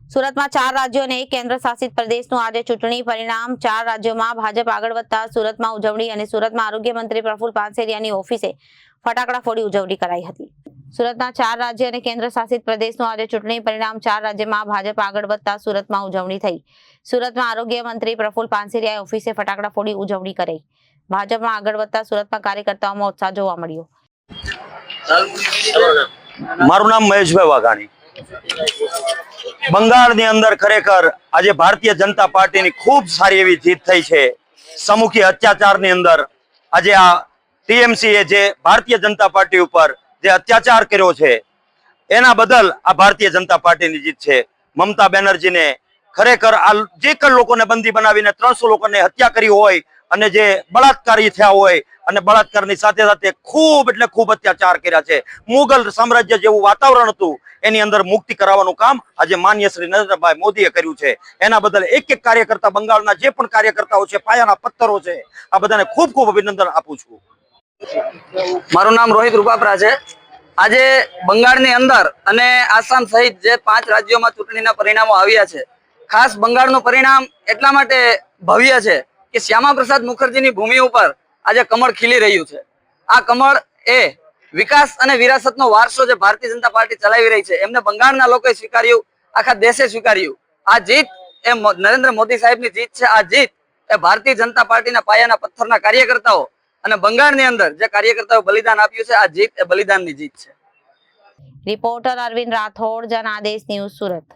સુરતમાં 4 રાજ્યો અને 1 કેન્દ્ર શાસિત પ્રદેશનું આજે ચૂંટણી પરિણામ 4 રાજ્યોમાં ભાજપ આગળ વધતા સુરતમાં ઉજવણી અને સુરતમાં આરોગ્ય મંત્રી પ્રફુલ પાનસેરિયાની ઓફિસે ફટાકડા ફોડી ઉજવણી કરાઈ હતી। સુરતના 4 રાજ્ય અને કેન્દ્ર શાસિત પ્રદેશનું આજે ચૂંટણી પરિણામ 4 રાજ્યમાં ભાજપ આગળ વધતા સુરતમાં ઉજવણી થઈ। સુરતમાં આરોગ્ય મંત્રી પ્રફુલ પાનસેરિયાએ ઓફિસે ફટાકડા ફોડી ઉજવણી કરી। ભાજપમાં આગળ વધતા સુરતમાં કાર્યકર્તાઓમાં ઉત્સાહ જોવા મળ્યો। મારું નામ મહેશભાઈ વાઘાણી। બંગાળની અંદર ખરેખર આજે ભારતીય જનતા પાર્ટીની ખૂબ સારી એવી જીત થઈ છે। સમુખી અત્યાચારની અંદર આજે આ ટીએમસીએ જે ભારતીય જનતા પાર્ટી ઉપર જે અત્યાચાર કર્યો છે એના બદલ આ ભારતીય જનતા પાર્ટીની જીત છે। મમતા બેનર્જીને ખરેખર આ જે કઈ લોકોને બંદી બનાવીને 300 લોકોને હત્યા કરી હોય અને જે બળાત્કારી થયા હોય અને બળાત્કારની સાથે સાથે ખૂબ એટલે ખૂબ અત્યાચાર કર્યા છે। મુગલ સામ્રાજ્ય જેવું વાતાવરણ હતું એની અંદર મુક્તિ કરાવવાનું કામ આજે માનનીય શ્રી નરેન્દ્રભાઈ મોદીએ કર્યું છે। એના બદલ એક એક કાર્યકર્તા બંગાળના જે પણ કાર્યકર્તાઓ છે પાયાના પથ્થરો છે આ બધાને ખૂબ ખૂબ અભિનંદન આપું છું। મારું નામ રોહિત રૂપાપરા છે। આજે બંગાળની અંદર અને આસામ સહિત જે 5 રાજ્યોમાં ચૂંટણીના પરિણામો આવ્યા છે। ખાસ બંગાળનું પરિણામ એટલા માટે ભવ્ય છે કે શ્યામા પ્રસાદ મુખર્જીની ભૂમિ ઉપર આજે કમળ ખીલી રહ્યું છે। આ કમળ એ વિકાસ અને વિરાસતનો વારસો જે ભારતીય જનતા પાર્ટી ચલાવી રહી છે એમને બંગાળના લોકોએ સ્વીકાર્યું, આખા દેશે સ્વીકાર્યું। આ જીત એ નરેન્દ્ર મોદી સાહેબની જીત છે। આ જીત એ ભારતીય જનતા પાર્ટીના પાયાના પથ્થરના કાર્યકર્તાઓ અને બંગાળની અંદર જે કાર્યકર્તાઓ બલિદાન આપ્યું છે આ જીત એ બલિદાનની જીત છે। Reporter Arvind Rathod, Janadesh news, Surat.